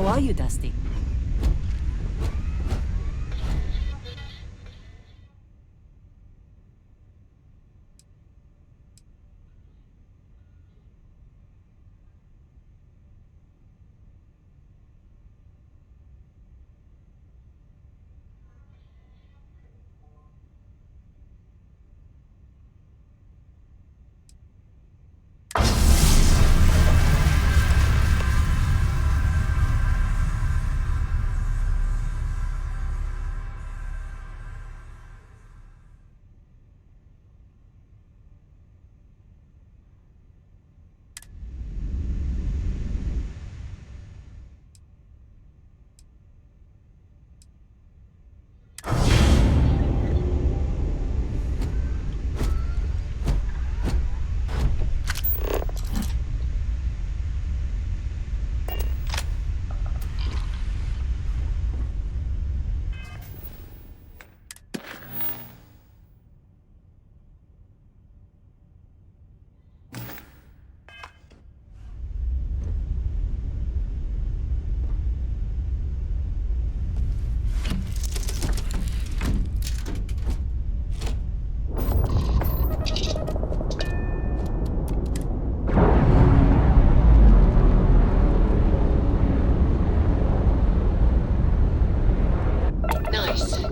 How are you, Dusty?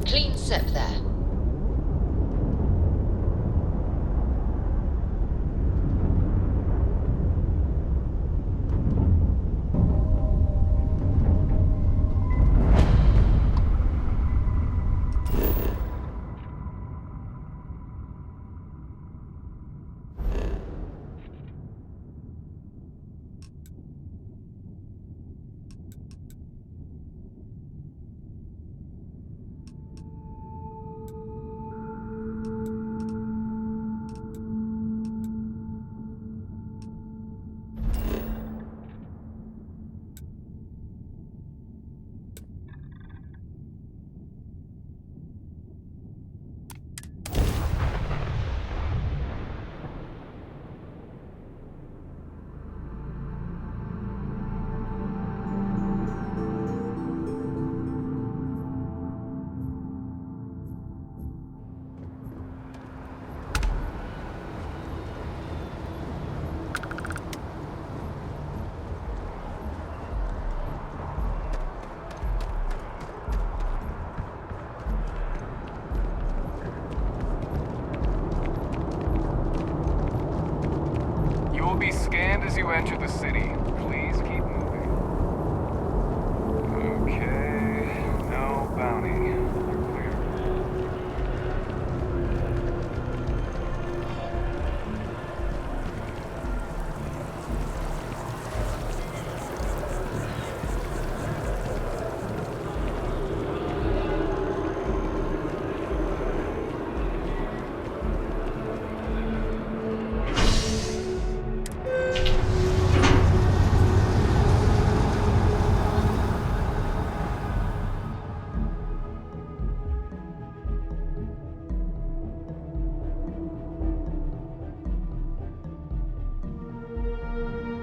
Clean sip there. Be scanned as you enter the city. Please keep moving. Okay, no bounty. You're clear.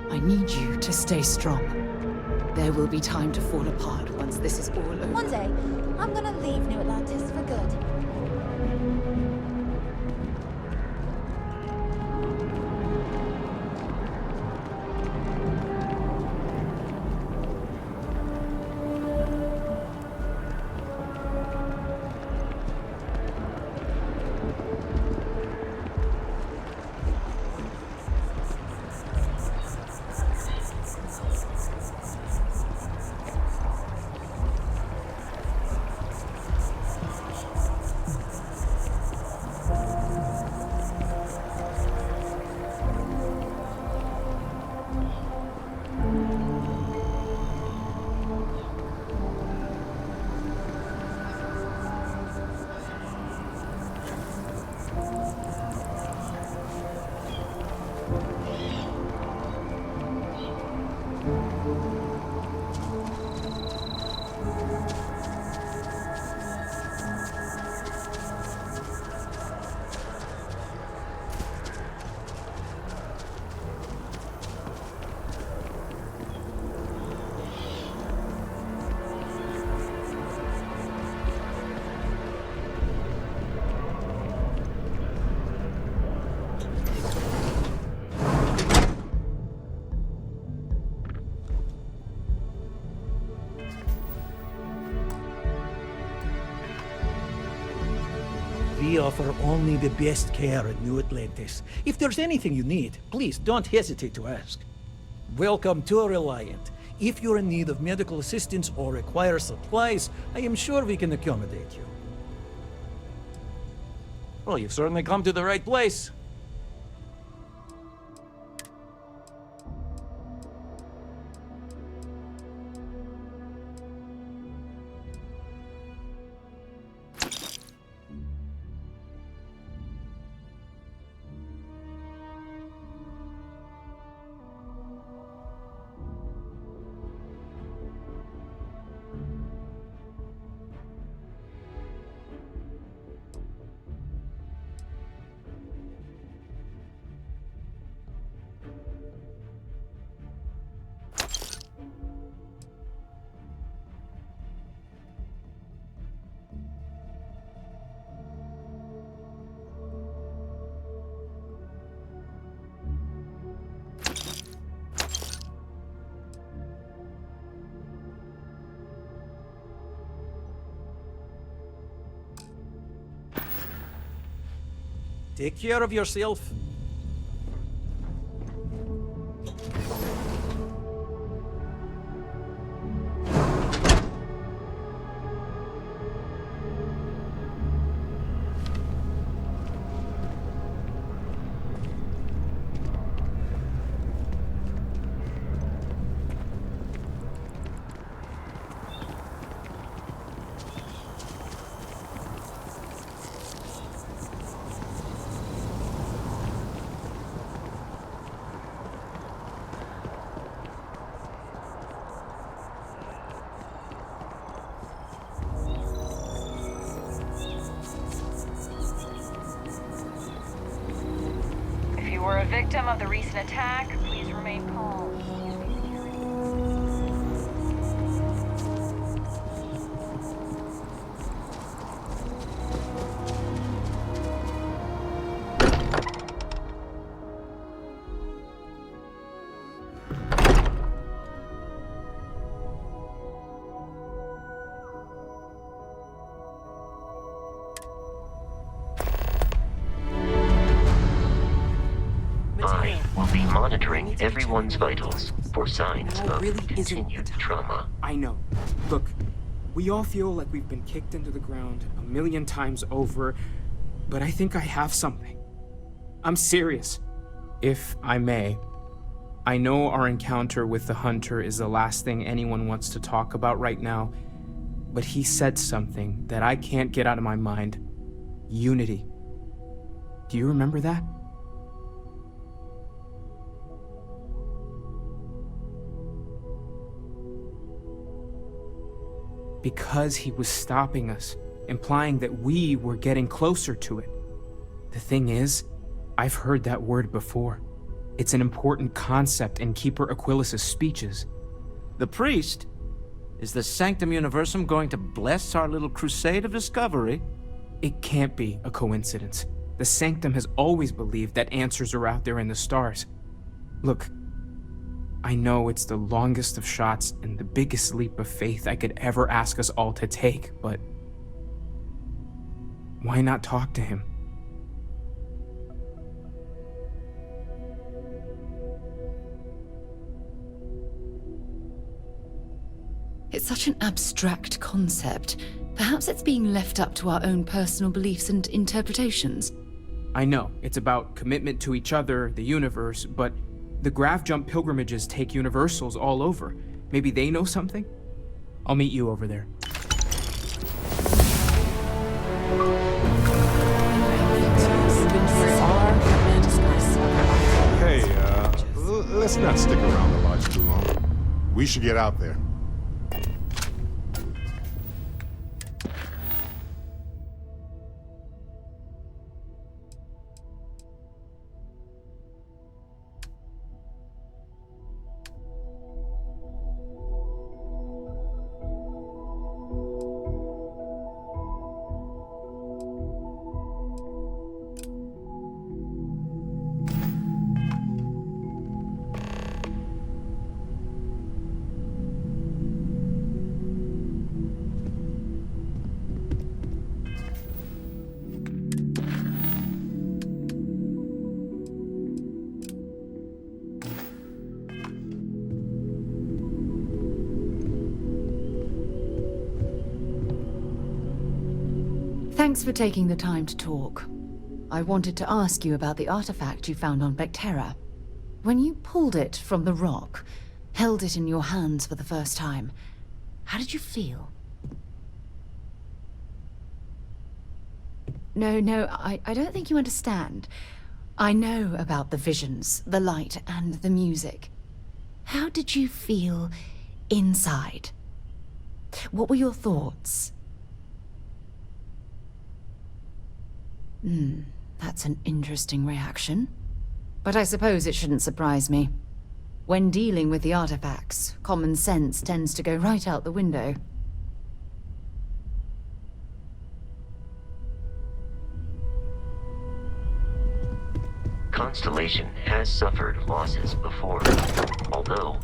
I need you to stay strong. There will be time to fall apart once this is all over. One day, I'm gonna leave New Atlantis for good. We offer only the best care in New Atlantis. If there's anything you need, please don't hesitate to ask. Welcome to Reliant. If you're in need of medical assistance or require supplies, I am sure we can accommodate you. Well, you've certainly come to the right place. Take care of yourself. If you were a victim of the recent attack, please remain calm. I will be monitoring everyone's vitals for signs of continued trauma. I know. Look, we all feel like we've been kicked into the ground a million times over, but I think I have something. I'm serious. If I may, I know our encounter with the hunter is the last thing anyone wants to talk about right now, but he said something that I can't get out of my mind. Unity. Do you remember that? Because he was stopping us, implying that we were getting closer to it. The thing is, I've heard that word before. It's an important concept in Keeper Aquilas's speeches. The priest? Is the Sanctum Universum going to bless our little crusade of discovery? It can't be a coincidence. The Sanctum has always believed that answers are out there in the stars. Look, I know it's the longest of shots and the biggest leap of faith I could ever ask us all to take, but why not talk to him? It's such an abstract concept. Perhaps it's being left up to our own personal beliefs and interpretations. I know, it's about commitment to each other, the universe, but the Grav Jump pilgrimages take universals all over. Maybe they know something? I'll meet you over there. Hey, let's not stick around the lodge too long. We should get out there. Thanks for taking the time to talk. I wanted to ask you about the artifact you found on Bactera. When you pulled it from the rock, held it in your hands for the first time, how did you feel? No, I don't think you understand. I know about the visions, the light, and the music. How did you feel inside? What were your thoughts? That's an interesting reaction. But I suppose it shouldn't surprise me. When dealing with the artifacts, common sense tends to go right out the window. Constellation has suffered losses before, although...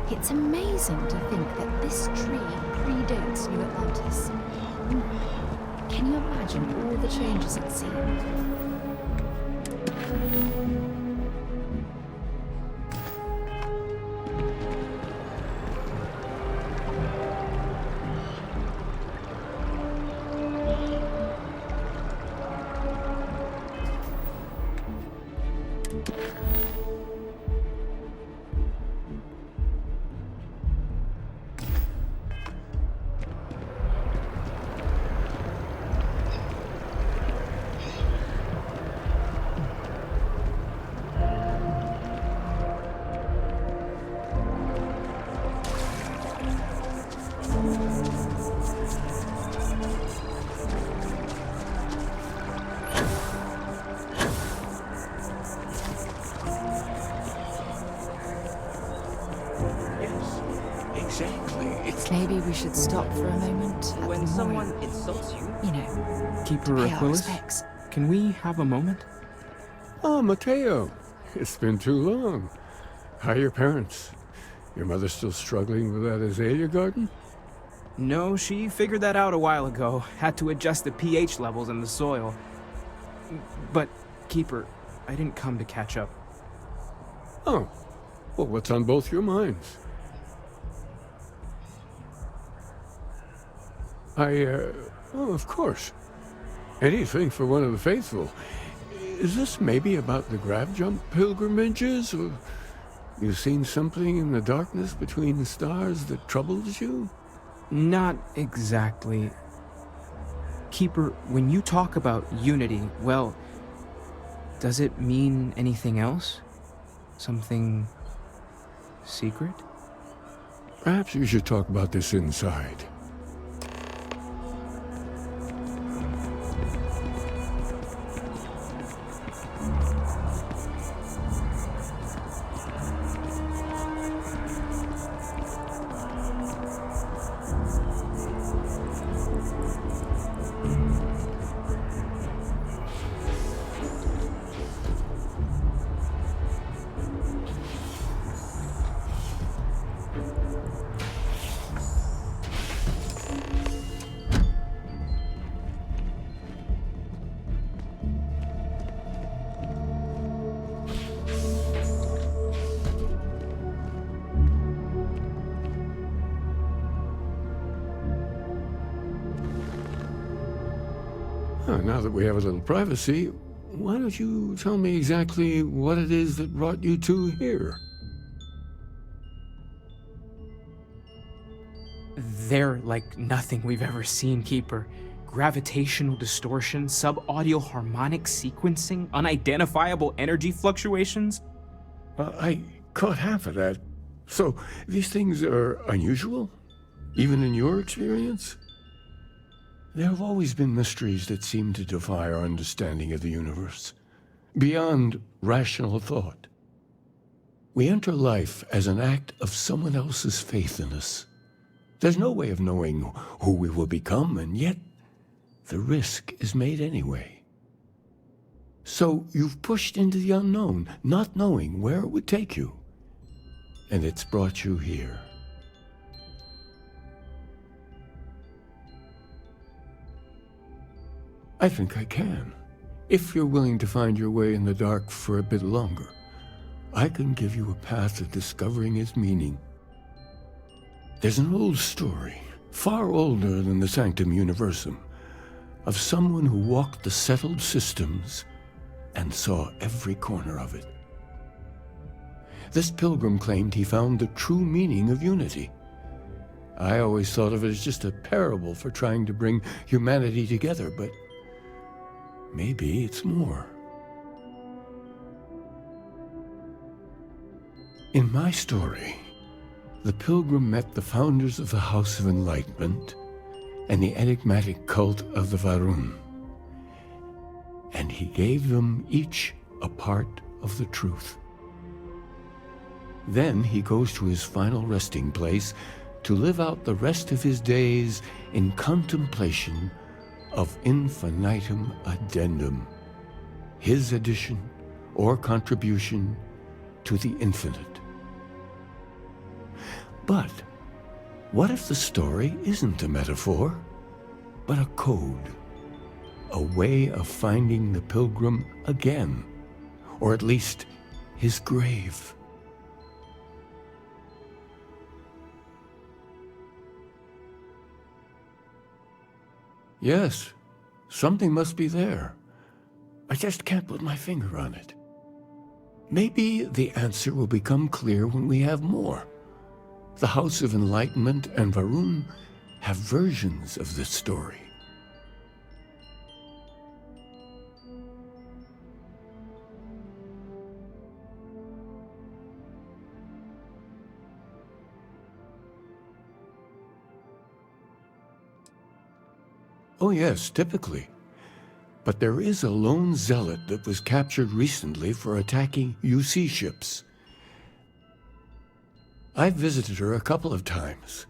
It's amazing to think that this tree predates New Atlantis. Can you imagine all the changes it's seen? Maybe we should stop for a moment. When someone insults you, you know, Keeper to pay our Aquilus, respects. can we have a moment? Oh, Mateo. It's been too long. How are your parents? Your mother still struggling with that azalea garden? No, she figured that out a while ago. Had to adjust the pH levels in the soil. But, Keeper, I didn't come to catch up. Oh. Well, what's on both your minds? Oh, of course. Anything for one of the faithful. Is this maybe about the grav jump pilgrimages, or you've seen something in the darkness between the stars that troubles you? Not exactly. Keeper, when you talk about unity, well, does it mean anything else? Something secret? Perhaps you should talk about this inside. Now that we have a little privacy, why don't you tell me exactly what it is that brought you two here? They're like nothing we've ever seen, Keeper. Gravitational distortion, sub-audio harmonic sequencing, unidentifiable energy fluctuations. I caught half of that. So, these things are unusual? Even in your experience? There have always been mysteries that seem to defy our understanding of the universe, beyond rational thought. We enter life as an act of someone else's faith in us. There's no way of knowing who we will become, and yet the risk is made anyway. So you've pushed into the unknown, not knowing where it would take you. And it's brought you here. I think I can. If you're willing to find your way in the dark for a bit longer, I can give you a path to discovering its meaning. There's an old story, far older than the Sanctum Universum, of someone who walked the settled systems and saw every corner of it. This pilgrim claimed he found the true meaning of unity. I always thought of it as just a parable for trying to bring humanity together, but maybe it's more. In my story, the pilgrim met the founders of the House of Enlightenment and the enigmatic cult of the Varun, and he gave them each a part of the truth. Then he goes to his final resting place to live out the rest of his days in contemplation of infinitum addendum, his addition or contribution to the infinite. But what if the story isn't a metaphor, but a code, a way of finding the pilgrim again, or at least his grave? Yes, something must be there. I just can't put my finger on it. Maybe the answer will become clear when we have more. The House of Enlightenment and Varun have versions of this story. Oh yes, typically. But there is a lone zealot that was captured recently for attacking UC ships. I've visited her a couple of times.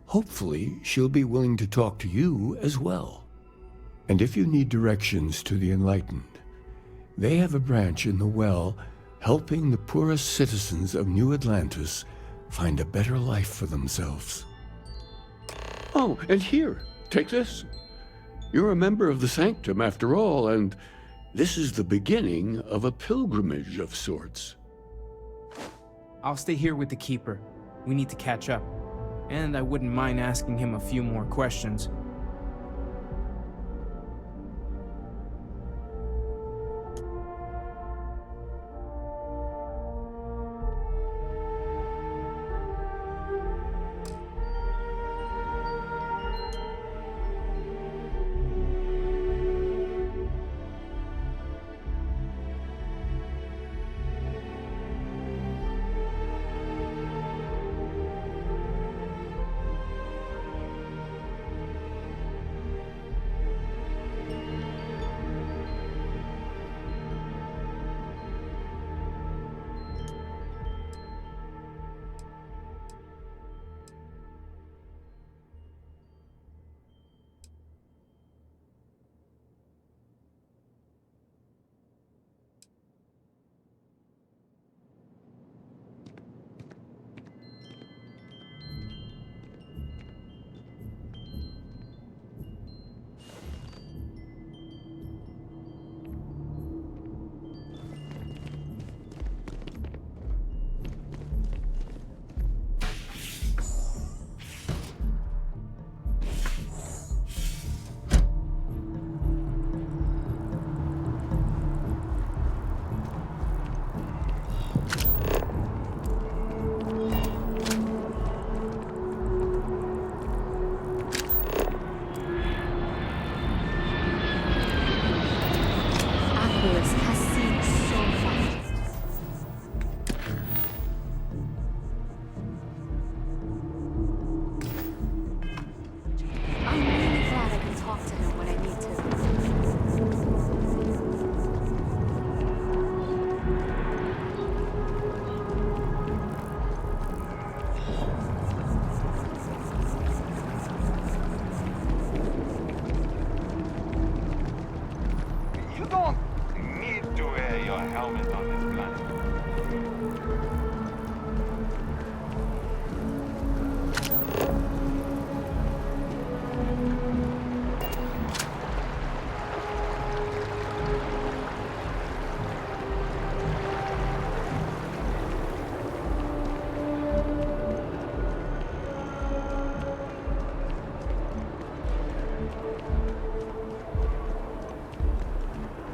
Hopefully, she'll be willing to talk to you as well. And if you need directions to the Enlightened, they have a branch in the Well helping the poorest citizens of New Atlantis find a better life for themselves. Oh, and here, take this. You're a member of the Sanctum after all, and this is the beginning of a pilgrimage of sorts. I'll stay here with the Keeper. We need to catch up. And I wouldn't mind asking him a few more questions.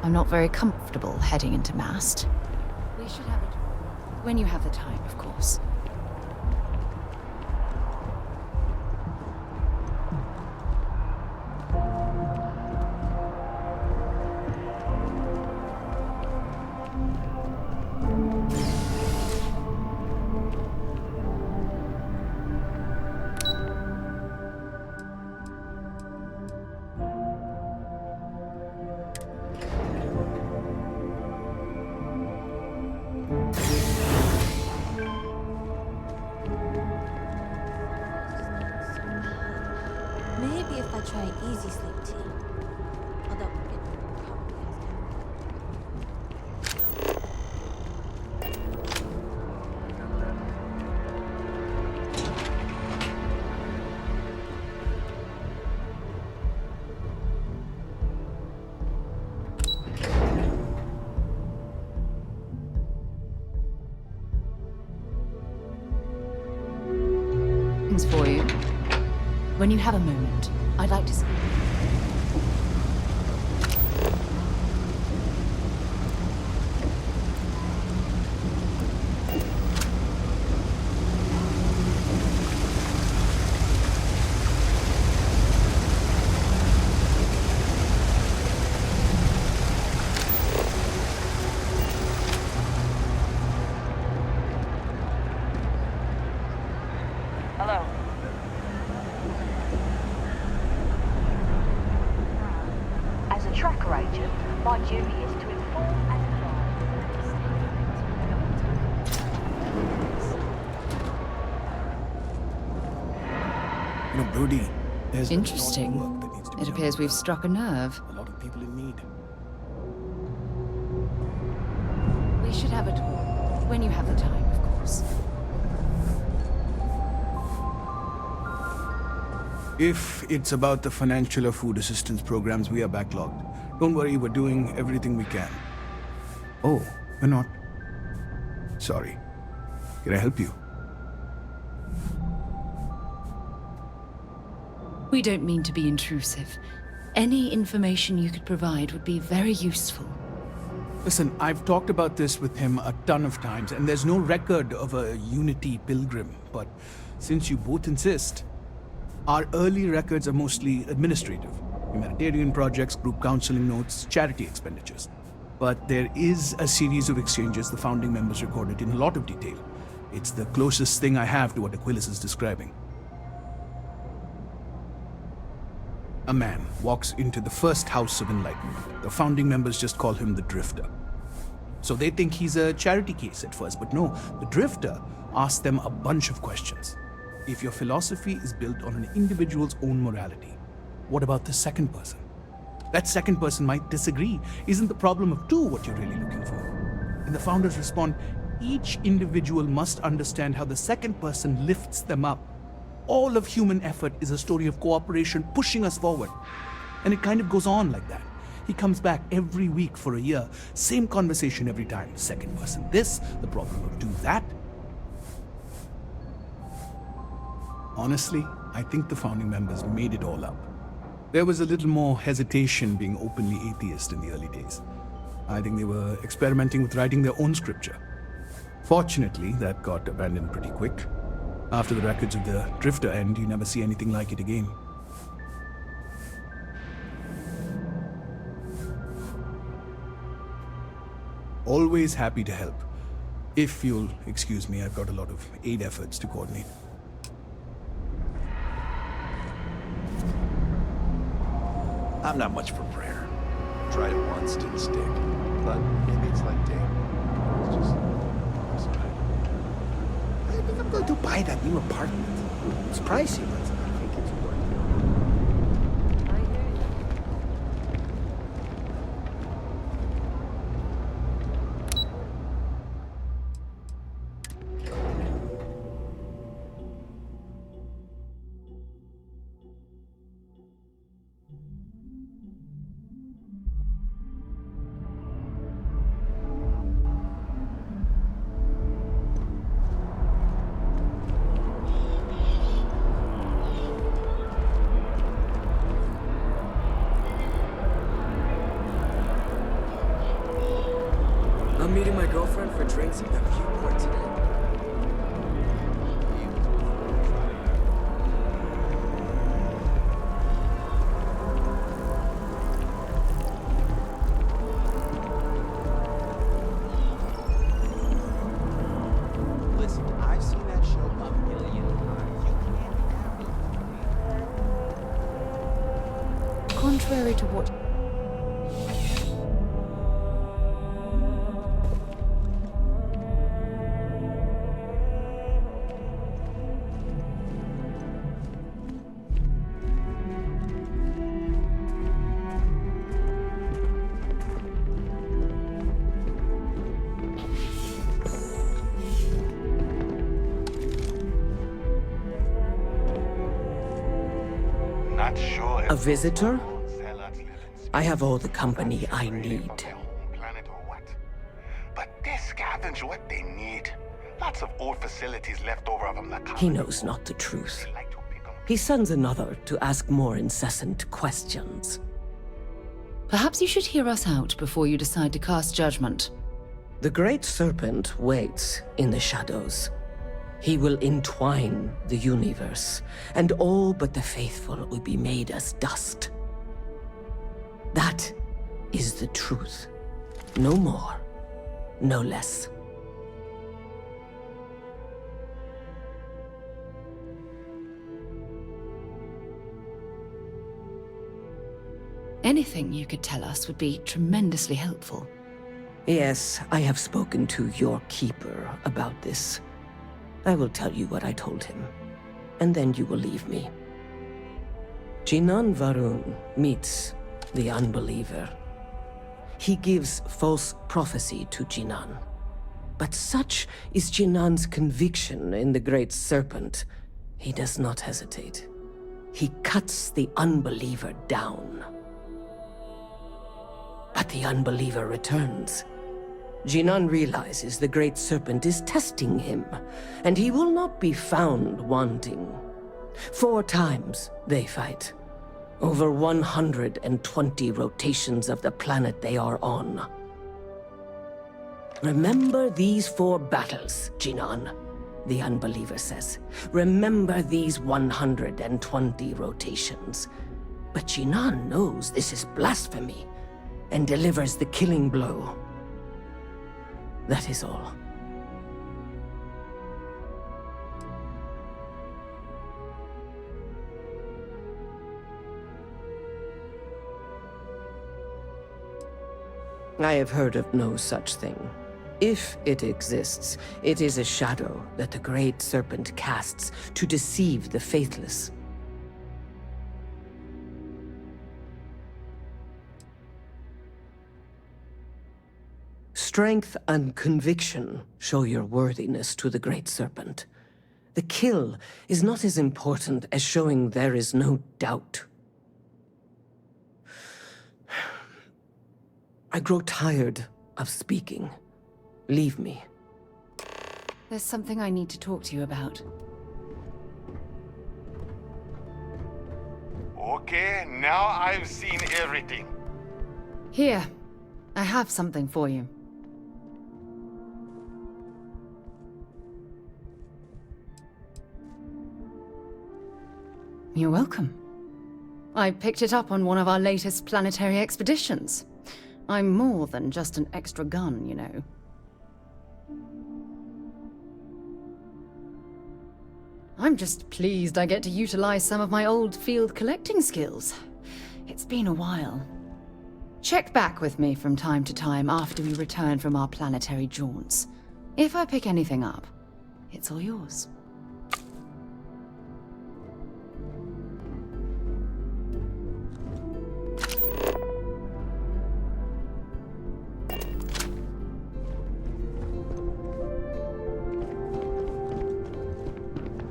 I'm not very comfortable heading into mast. We should have it when you have the time, of course. Maybe if I try easy sleep tea. Although it probably Things for you. When you have a moment, I'd like to see. Hello. As a tracker agent, my duty is to inform and You know, Brody, there's Interesting. a lot of work that needs to be It done. appears we've struck a nerve. A lot of people in need. We should have a talk when you have the time, of course. If it's about the financial or food assistance programs, we are backlogged. Don't worry, we're doing everything we can. Oh, we're not. Sorry. Can I help you? We don't mean to be intrusive. Any information you could provide would be very useful. Listen, I've talked about this with him a ton of times, and there's no record of a Unity pilgrim. But since you both insist, our early records are mostly administrative. Humanitarian projects, group counseling notes, charity expenditures. But there is a series of exchanges the founding members recorded in a lot of detail. It's the closest thing I have to what Aquilus is describing. A man walks into the first house of enlightenment. The founding members just call him the Drifter. So they think he's a charity case at first, but no, the Drifter asks them a bunch of questions. If your philosophy is built on an individual's own morality, what about the second person? That second person might disagree. Isn't the problem of two what you're really looking for? And the founders respond, each individual must understand how the second person lifts them up. All of human effort is a story of cooperation pushing us forward. And it kind of goes on like that. He comes back every week for a year. Same conversation every time. Second person this, the problem of do that. Honestly, I think the founding members made it all up. There was a little more hesitation being openly atheist in the early days. I think they were experimenting with writing their own scripture. Fortunately, that got abandoned pretty quick. After the records of the Drifter end, you never see anything like it again. Always happy to help. If you'll excuse me, I've got a lot of aid efforts to coordinate. I'm not much for prayer. Tried it once, didn't stick. But maybe it's like Dave. It's just... I think I'm going to buy that new apartment. It's pricey, but I think it's worth it. I hear you. contrary to what... A visitor? I have all the company I need. But they scavenge what they need. Lots of old facilities left over from the colony. He knows not the truth. He sends another to ask more incessant questions. Perhaps you should hear us out before you decide to cast judgment. The Great Serpent waits in the shadows. He will entwine the universe, and all but the faithful will be made as dust. That is the truth. No more, no less. Anything you could tell us would be tremendously helpful. Yes, I have spoken to your keeper about this. I will tell you what I told him, and then you will leave me. Jinan Varun meets the unbeliever. He gives false prophecy to Jinan. But such is Jinan's conviction in the Great Serpent, he does not hesitate. He cuts the unbeliever down. But the unbeliever returns. Jinan realizes the Great Serpent is testing him, and he will not be found wanting. 4 times they fight. Over 120 rotations of the planet they are on. Remember these 4 battles, Jinan, the unbeliever says. Remember these 120 rotations. But Jinan knows this is blasphemy, and delivers the killing blow. That is all. I have heard of no such thing. If it exists, it is a shadow that the Great Serpent casts to deceive the faithless. Strength and conviction show your worthiness to the Great Serpent. The kill is not as important as showing there is no doubt. I grow tired of speaking. Leave me. There's something I need to talk to you about. Okay, now I've seen everything. Here, I have something for you. You're welcome. I picked it up on one of our latest planetary expeditions. I'm more than just an extra gun, you know. I'm just pleased I get to utilize some of my old field collecting skills. It's been a while. Check back with me from time to time after we return from our planetary jaunts. If I pick anything up, it's all yours.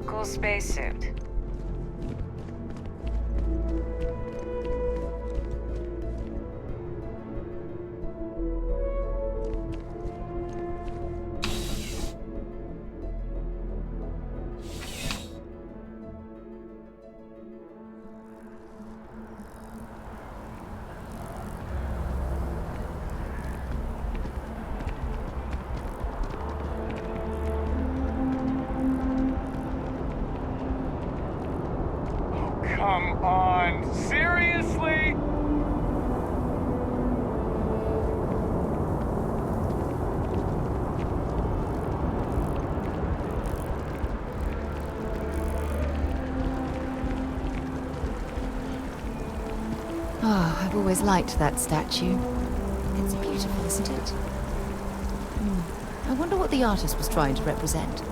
Cool spacesuit. Come on, seriously? Oh, I've always liked that statue. It's beautiful, isn't it? I wonder what the artist was trying to represent.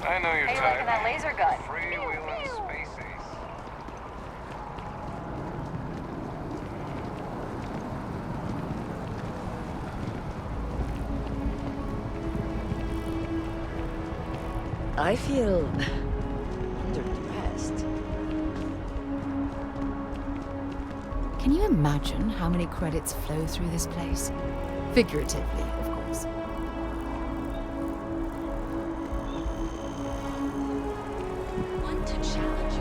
I know you're How you tired. liking that laser gun? Freewheeling spaces. I feel underdressed. Can you imagine how many credits flow through this place? Figuratively, of course. Want to challenge you?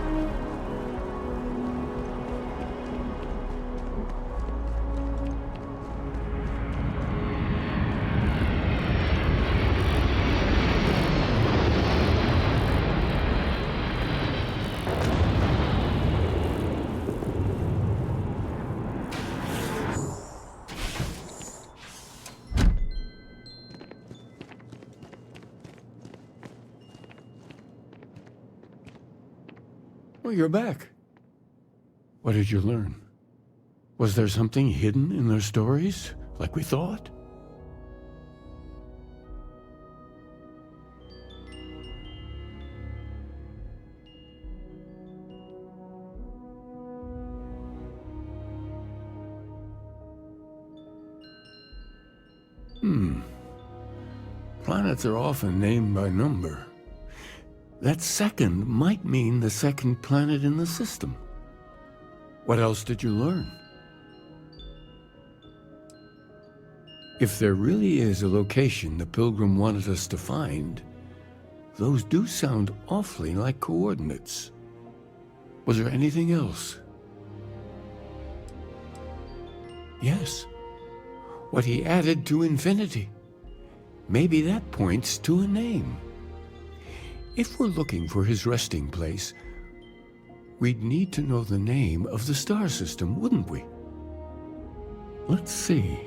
Well, you're back. What did you learn? Was there something hidden in their stories, like we thought? Planets are often named by number. That second might mean the second planet in the system. What else did you learn? If there really is a location the Pilgrim wanted us to find, those do sound awfully like coordinates. Was there anything else? Yes. What he added to infinity. Maybe that points to a name. If we're looking for his resting place, we'd need to know the name of the star system, wouldn't we? Let's see.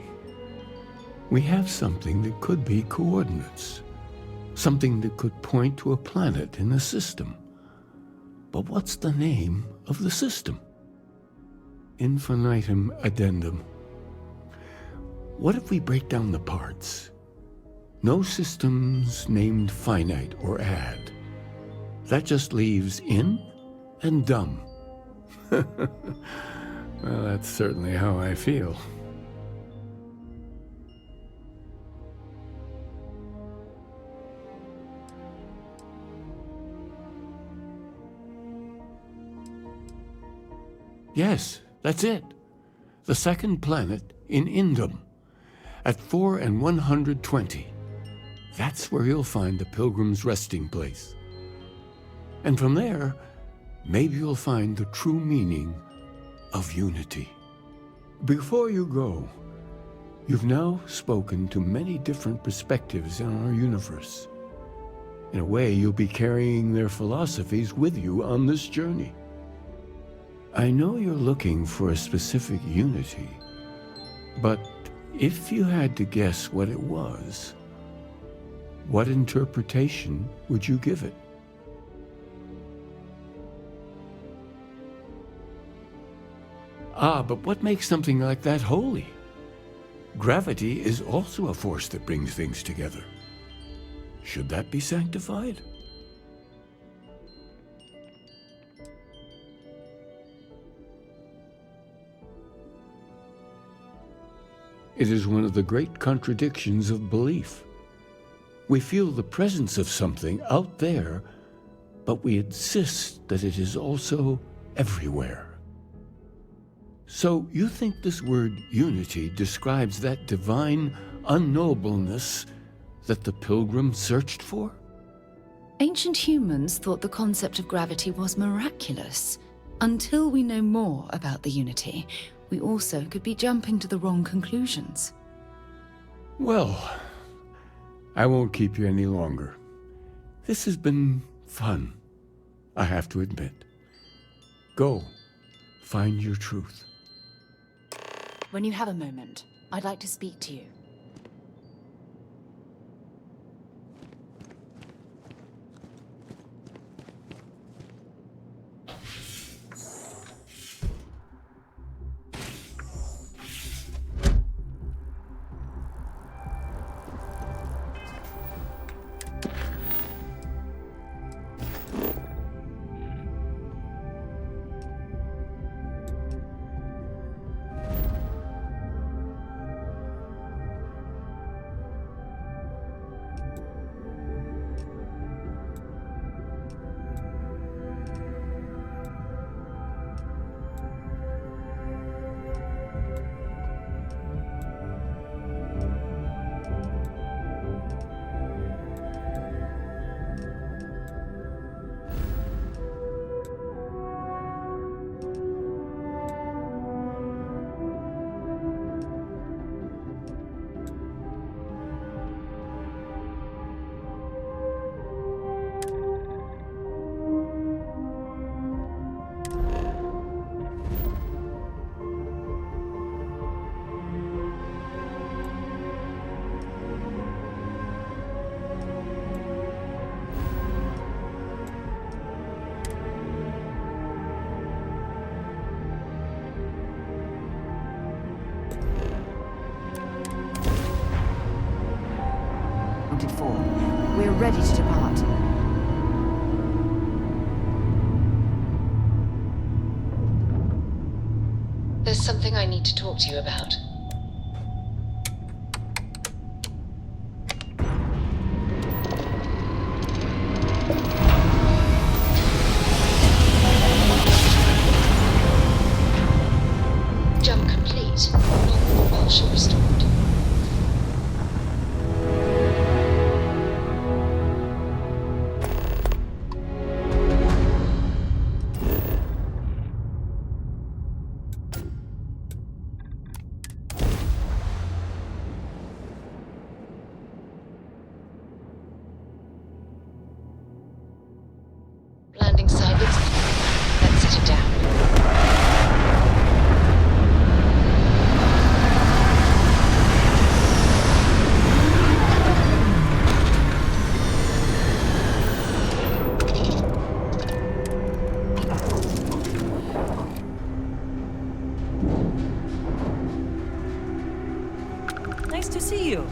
We have something that could be coordinates. Something that could point to a planet in the system. But what's the name of the system? Infinitum addendum. What if we break down the parts? No systems named finite or add. That just leaves in and dumb. Well, that's certainly how I feel. Yes, that's it. The second planet in Indum, at 4 and 120. That's where you'll find the Pilgrim's resting place. And from there, maybe you'll find the true meaning of unity. Before you go, you've now spoken to many different perspectives in our universe. In a way, you'll be carrying their philosophies with you on this journey. I know you're looking for a specific unity, but if you had to guess what it was, what interpretation would you give it? Ah, but what makes something like that holy? Gravity is also a force that brings things together. Should that be sanctified? It is one of the great contradictions of belief. We feel the presence of something out there, but we insist that it is also everywhere. So you think this word unity describes that divine unknowableness that the pilgrim searched for? Ancient humans thought the concept of gravity was miraculous. Until we know more about the unity, we also could be jumping to the wrong conclusions. Well, I won't keep you any longer. This has been fun, I have to admit. Go, find your truth. When you have a moment, I'd like to speak to you. We're ready to depart. There's something I need to talk to you about. Jump complete. Propulsion restored. Landing side looks clear. Let's set it down. Nice to see you.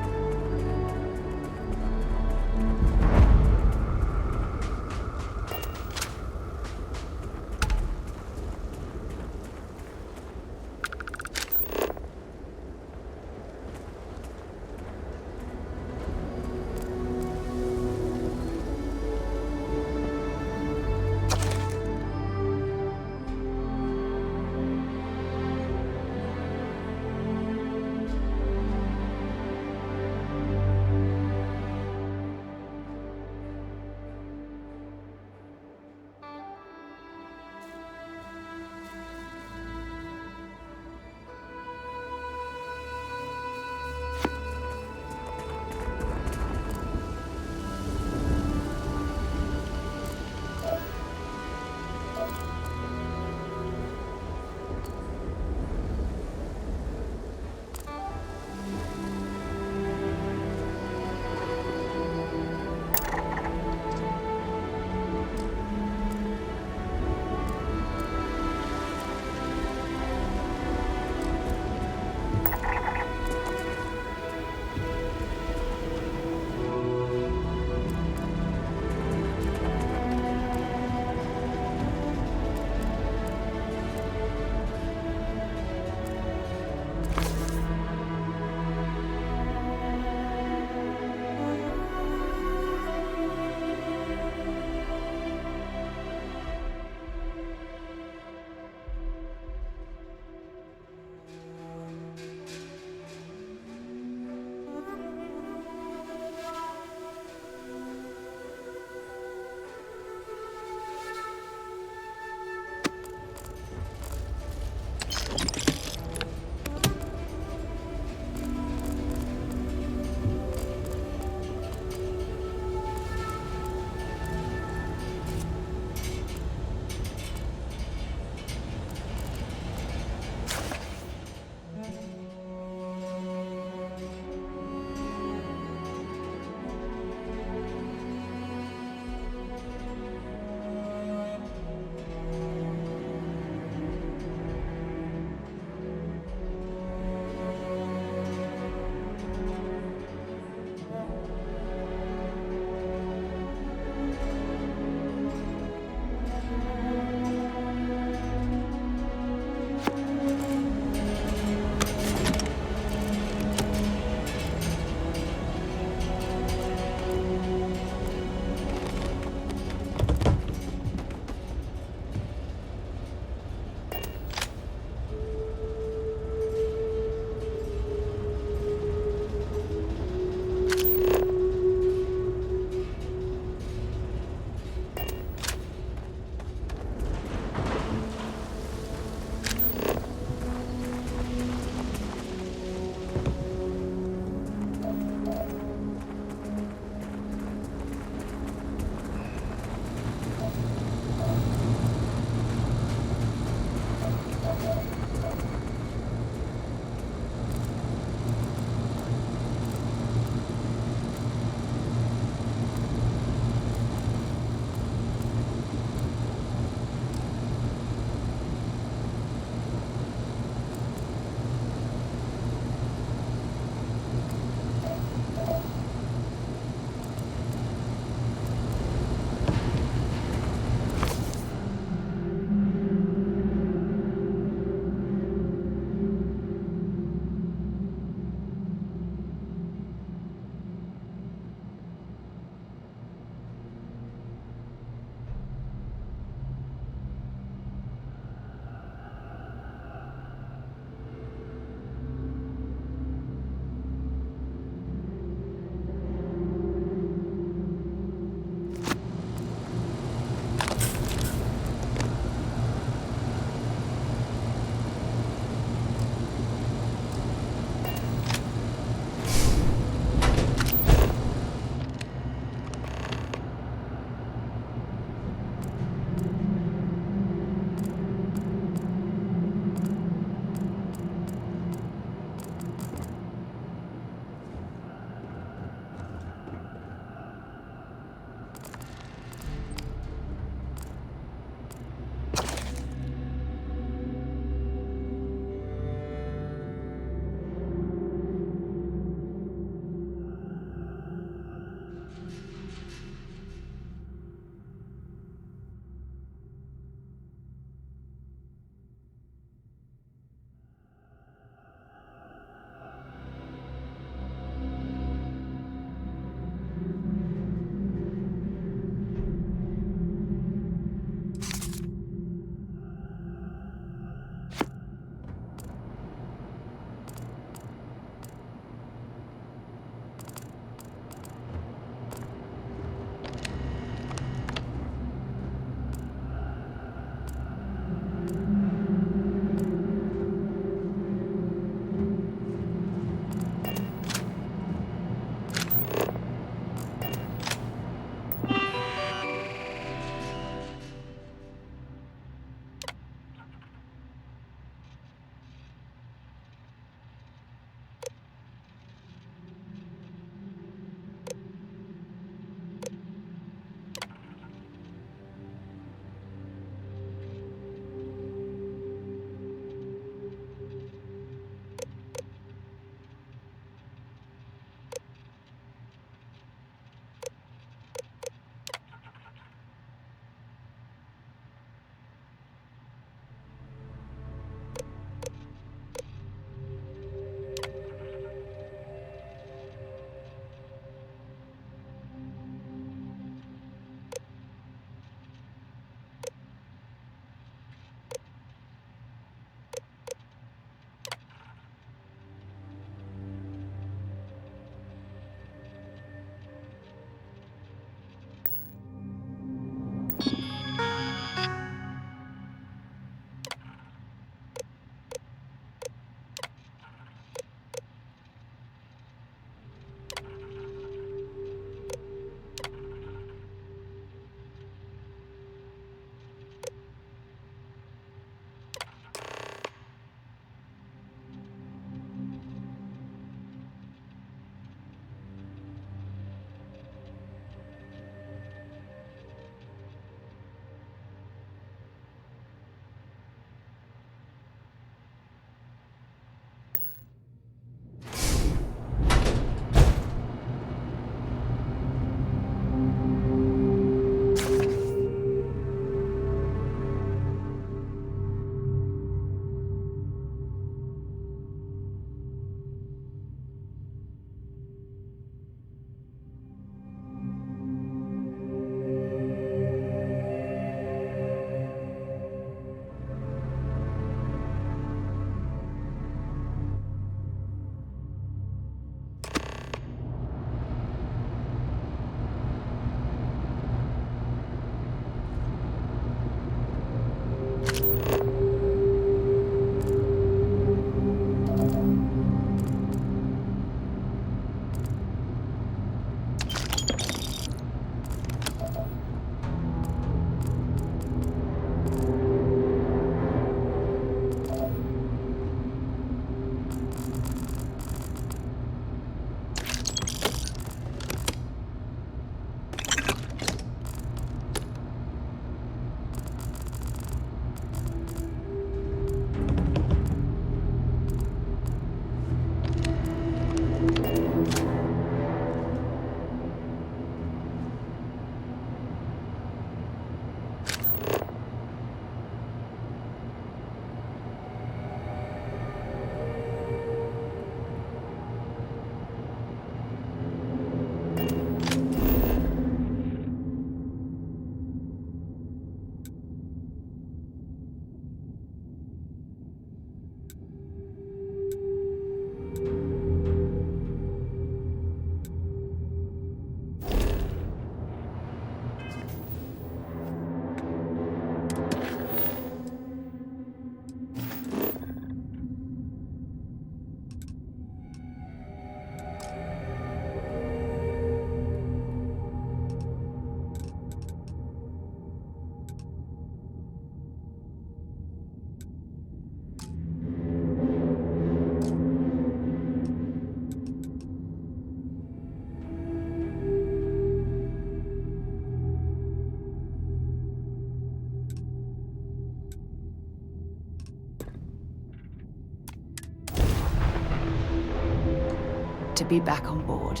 to be back on board.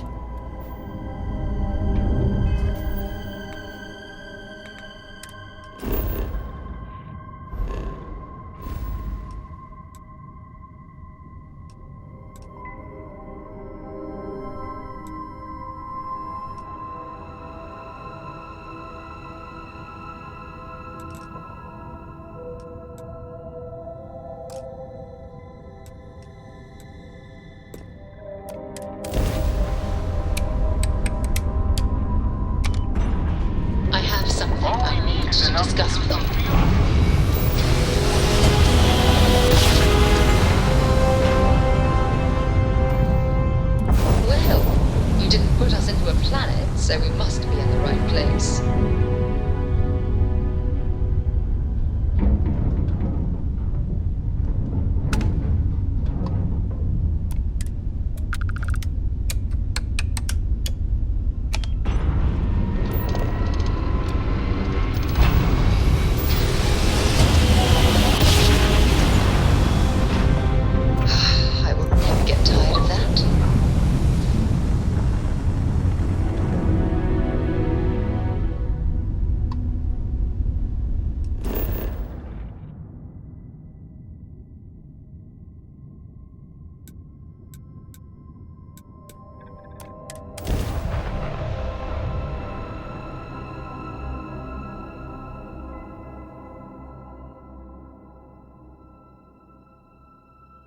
Discuss with you. Well, you didn't put us into a planet, so we must be in the right place.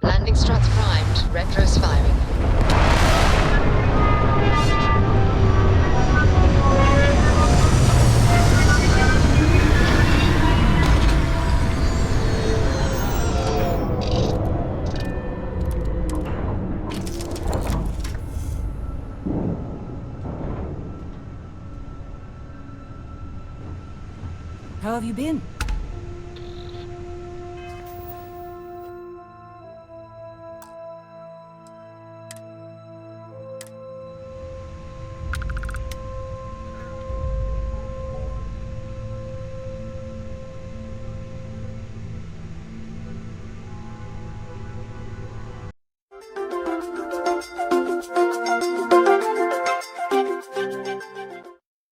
Landing struts primed. Retros firing. How have you been?